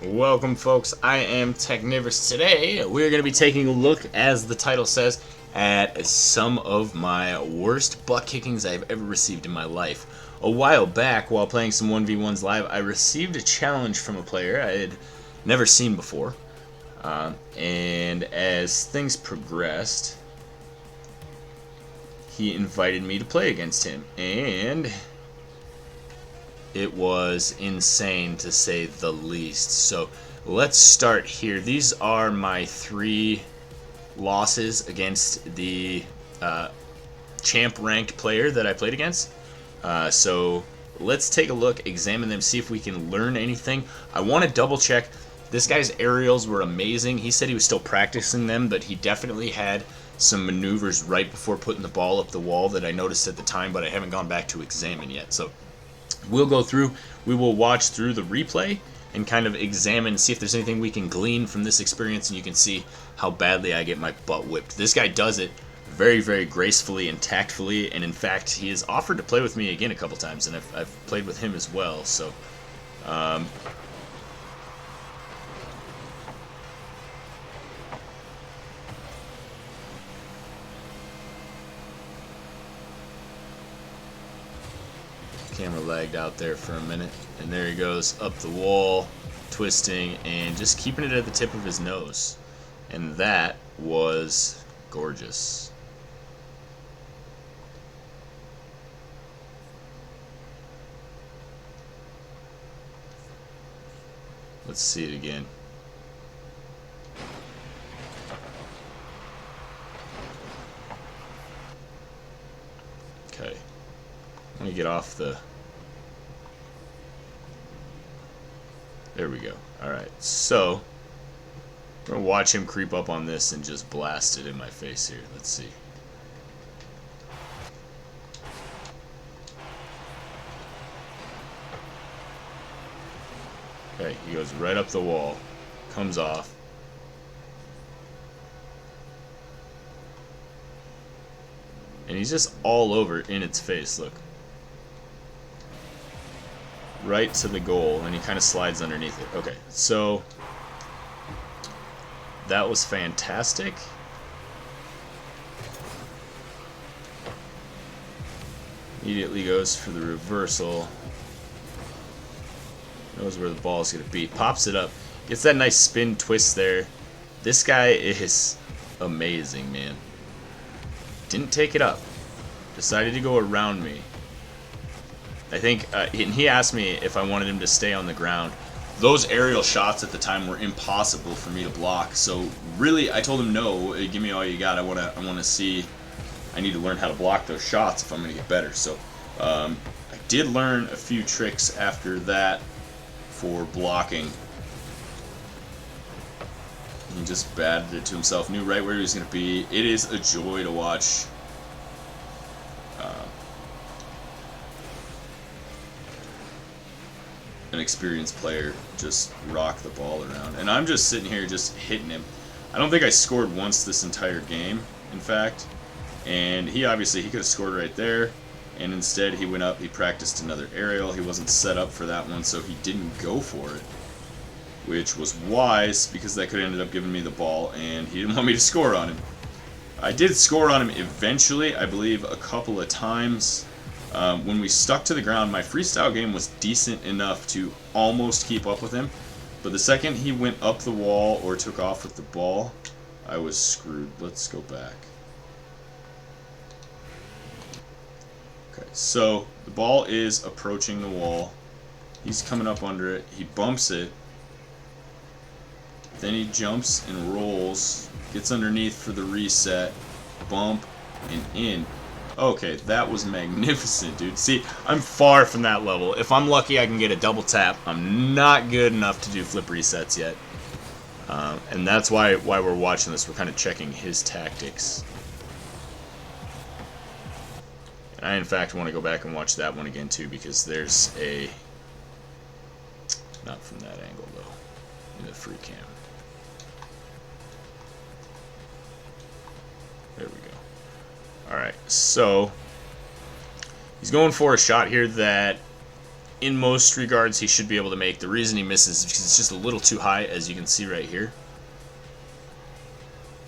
Welcome, folks. I am Technivorous. Today, we're going to be taking a look, as the title says, at some of my worst butt kickings I've ever received in my life. A while back, while playing some 1v1s live, I received a challenge from a player I had never seen before. And as things progressed, he invited me to play against him. And it was insane, to say the least. So let's start here. These are my 3 losses against the champ ranked player that I played against. So let's take a look, examine them, see if we can learn anything. I want to double check. This guy's aerials were amazing. He said he was still practicing them, but he definitely had some maneuvers right before putting the ball up the wall that I noticed at the time, but I haven't gone back to examine yet. So we'll go through, we will watch through the replay and kind of examine, see if there's anything we can glean from this experience, and you can see how badly I get my butt whipped. This guy does it very, very gracefully and tactfully, and in fact, he has offered to play with me again a couple times, and I've played with him as well, so camera lagged out there for a minute, and there he goes up the wall, twisting and just keeping it at the tip of his nose, and that was gorgeous. Let's see it again. Okay, let me get off the... There we go. Alright, so I'm going to watch him creep up on this and just blast it in my face here. Let's see. Okay, he goes right up the wall, comes off. And he's just all over in its face, look. Right to the goal, and he kind of slides underneath it. Okay, so that was fantastic. Immediately goes for the reversal. Knows where the ball is going to be. Pops it up. Gets that nice spin twist there. This guy is amazing, man. Didn't take it up. Decided to go around me. I think, and he asked me if I wanted him to stay on the ground. Those aerial shots at the time were impossible for me to block. So really, I told him no. Give me all you got. I want to see. I need to learn how to block those shots if I'm going to get better. So I did learn a few tricks after that for blocking. He just batted it to himself. Knew right where he was going to be. It is a joy to watch. An experienced player just rock the ball around, and I'm just sitting here just hitting him. I don't think I scored once this entire game, in fact, and he obviously he could have scored right there, and instead he went up, he practiced another aerial. He wasn't set up for that one, so he didn't go for it, which was wise because that could have ended up giving me the ball, and he didn't want me to score on him. I did score on him eventually, I believe a couple of times. When we stuck to the ground, my freestyle game was decent enough to almost keep up with him. But the second he went up the wall or took off with the ball, I was screwed. Let's go back. Okay, so the ball is approaching the wall. He's coming up under it. He bumps it. Then he jumps and rolls. Gets underneath for the reset. Bump and in. Okay, that was magnificent, dude. See, I'm far from that level. If I'm lucky, I can get a double tap. I'm not good enough to do flip resets yet. And that's why we're watching this. We're kind of checking his tactics. And I, in fact, want to go back and watch that one again, too, because there's a... Not from that angle, though. In the free cam. There we go. Alright, so he's going for a shot here that in most regards, he should be able to make. The reason he misses is because it's just a little too high, as you can see right here.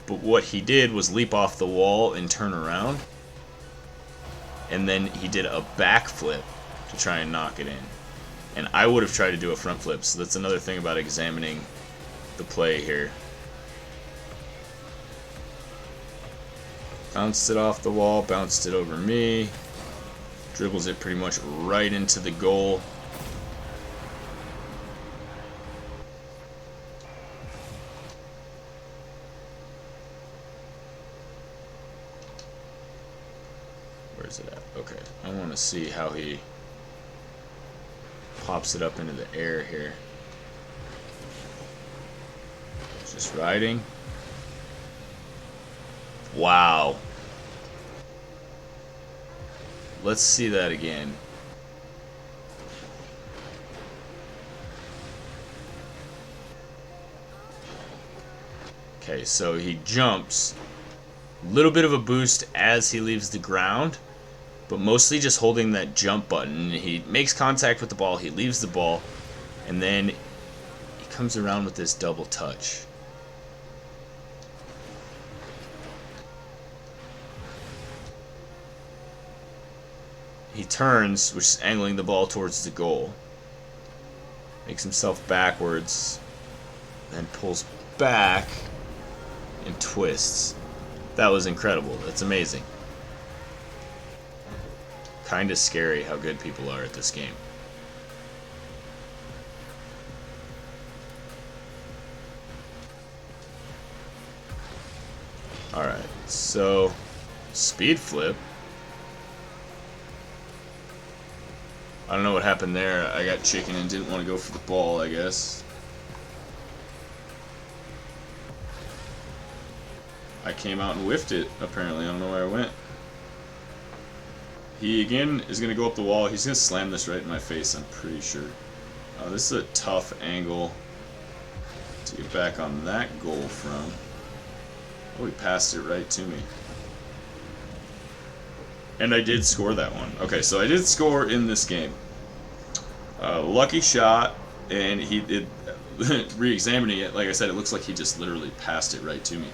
But what he did was leap off the wall and turn around. And then he did a backflip to try and knock it in. And I would have tried to do a front flip, so that's another thing about examining the play here. Bounced it off the wall, bounced it over me. Dribbles it pretty much right into the goal. Where's it at? Okay, I want to see how he pops it up into the air here. Just riding. Wow. Let's see that again. Okay, so he jumps. Little bit of a boost as he leaves the ground, but mostly just holding that jump button. He makes contact with the ball, he leaves the ball, and then he comes around with this double touch. He turns, which is angling the ball towards the goal. Makes himself backwards, then pulls back and twists. That was incredible. That's amazing. Kind of scary how good people are at this game. Alright, so speed flip. I don't know what happened there. I got chicken and didn't want to go for the ball, I guess. I came out and whiffed it, apparently. I don't know where I went. He, again, is going to go up the wall. He's going to slam this right in my face, I'm pretty sure. This is a tough angle to get back on that goal from. Oh, he passed it right to me. And I did score that one. Okay, so I did score in this game. Lucky shot, and he did. Re-examining it, like I said, it looks like he just literally passed it right to me.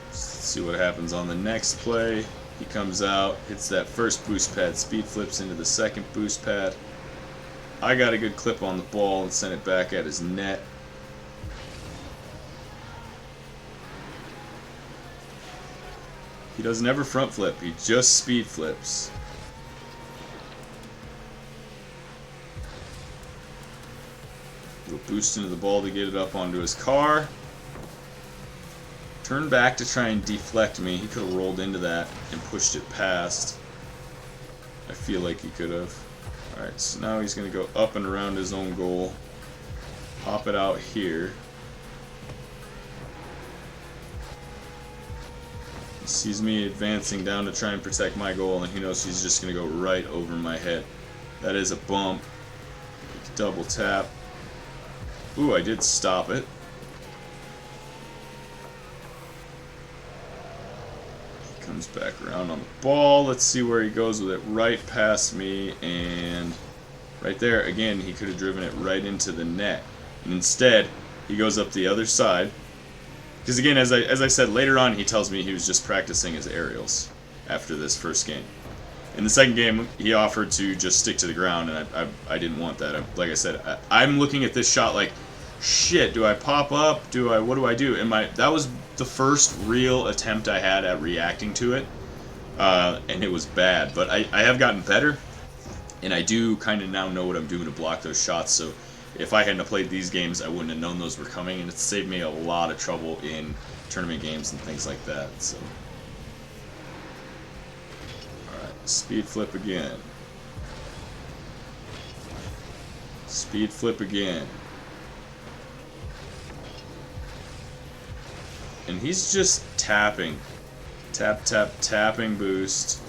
Let's see what happens on the next play. He comes out, hits that first boost pad, speed flips into the second boost pad. I got a good clip on the ball and sent it back at his net. He doesn't ever front flip, he just speed flips. Little boost into the ball to get it up onto his car. Turn back to try and deflect me. He could have rolled into that and pushed it past. I feel like he could have. Alright, so now he's going to go up and around his own goal. Pop it out here. He sees me advancing down to try and protect my goal, and he knows he's just going to go right over my head. That is a bump. Double tap. Ooh, I did stop it. He comes back around on the ball. Let's see where he goes with it. Right past me, and right there, again, he could have driven it right into the net. And instead, he goes up the other side. Because again, as I said, later on he tells me he was just practicing his aerials after this first game. In the second game, he offered to just stick to the ground, and I didn't want that. Like I said, I'm looking at this shot like, shit, do I pop up? What do I do? And that was the first real attempt I had at reacting to it, and it was bad. But I have gotten better, and I do kind of now know what I'm doing to block those shots, so if I hadn't played these games, I wouldn't have known those were coming, and it's saved me a lot of trouble in tournament games and things like that. So, alright, speed flip again. Speed flip again. And he's just tapping. Tap, tap, tapping boost.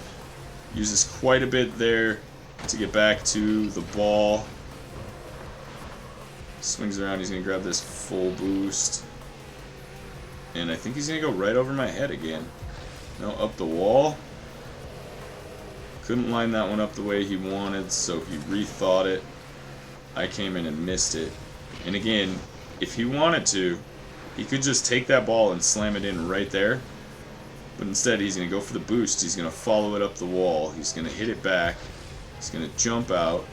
Uses quite a bit there to get back to the ball. Swings around, he's going to grab this full boost. And I think he's going to go right over my head again. No, up the wall. Couldn't line that one up the way he wanted, so he rethought it. I came in and missed it. And again, if he wanted to, he could just take that ball and slam it in right there. But instead, he's going to go for the boost. He's going to follow it up the wall. He's going to hit it back. He's going to jump out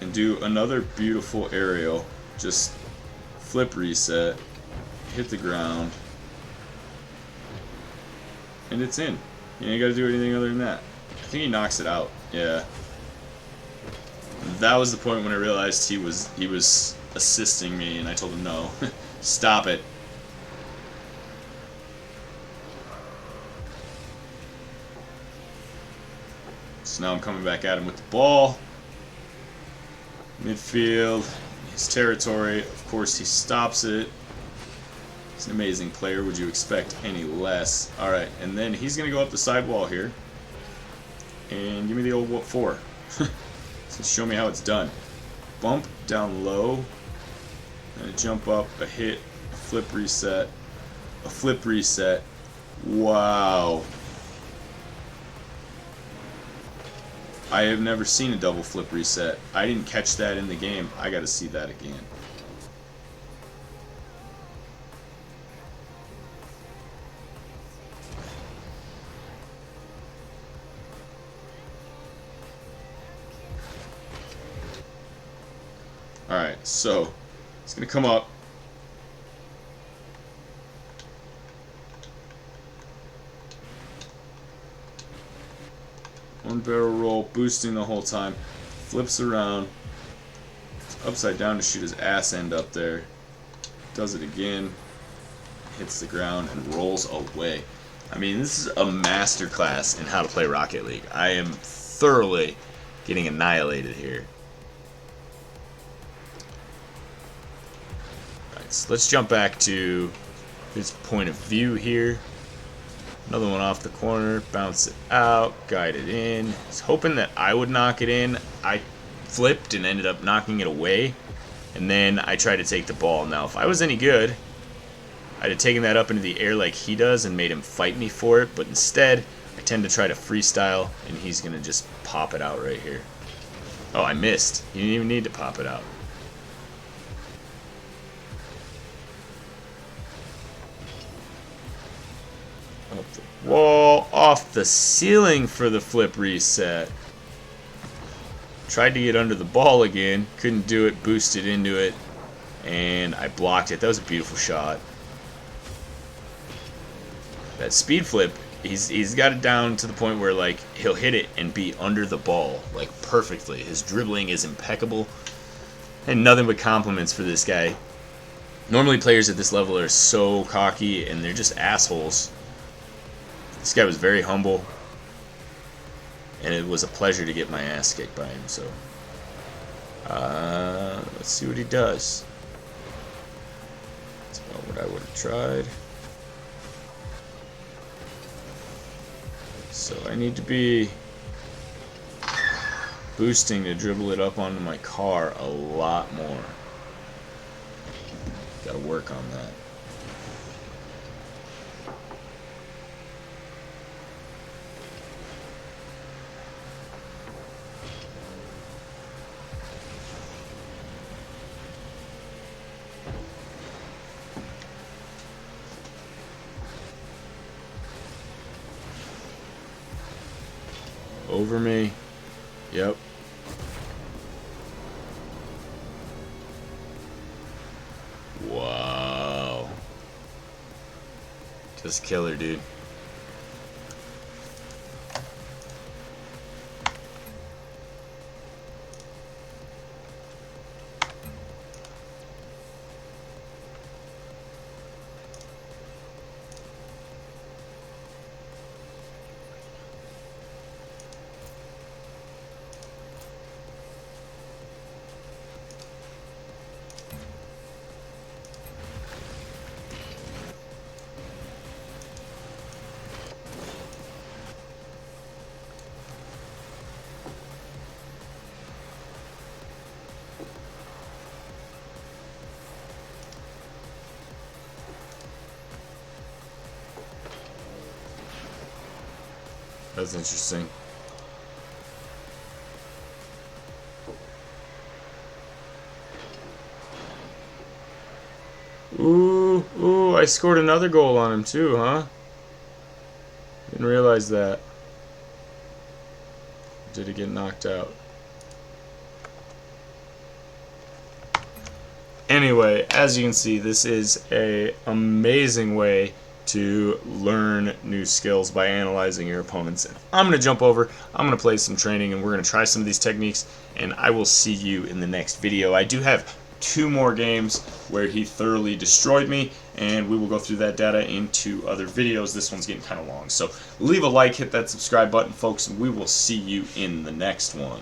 and do another beautiful aerial. Just flip reset, hit the ground, and it's in. You ain't got to do anything other than that. I think he knocks it out. Yeah. That was the point when I realized he was assisting me, and I told him no. Stop it. So now I'm coming back at him with the ball. Midfield, his territory. Of course, he stops it. He's an amazing player. Would you expect any less? All right, and then he's going to go up the sidewall here. And give me the old what for. So show me how it's done. Bump down low. And a jump up, a hit, a flip reset, a flip reset. Wow. I have never seen a double flip reset. I didn't catch that in the game. I got to see that again. Alright, so it's going to come up. One barrel roll, boosting the whole time. Flips around. It's upside down to shoot his ass end up there. Does it again. Hits the ground and rolls away. I mean, this is a masterclass in how to play Rocket League. I am thoroughly getting annihilated here. Alright, so let's jump back to his point of view here. Another one off the corner, bounce it out, guide it in. He's hoping that I would knock it in. I flipped and ended up knocking it away. And then I tried to take the ball. Now, if I was any good, I'd have taken that up into the air like he does and made him fight me for it. But instead, I tend to try to freestyle, and he's going to just pop it out right here. Oh, I missed. He didn't even need to pop it out. Up the wall, off the ceiling for the flip reset. Tried to get under the ball again, couldn't do it, boosted into it, and I blocked it. That was a beautiful shot. That speed flip, he's got it down to the point where like he'll hit it and be under the ball like perfectly. His dribbling is impeccable, and nothing but compliments for this guy. Normally players at this level are so cocky and they're just assholes. This guy was very humble, and it was a pleasure to get my ass kicked by him. So, let's see what he does. That's about what I would have tried. So I need to be boosting to dribble it up onto my car a lot more. Gotta work on that. Over me. Yep. Wow. Just killer, dude. That's interesting. Ooh, I scored another goal on him too, huh? Didn't realize that. Did he get knocked out? Anyway, as you can see, this is an amazing way to learn new skills by analyzing your opponents. I'm going to jump over, I'm going to play some training, and we're going to try some of these techniques, and I will see you in the next video. I do have 2 more games where he thoroughly destroyed me, and we will go through that data into other videos. This one's getting kind of long, so leave a like, hit that subscribe button, folks, and we will see you in the next one.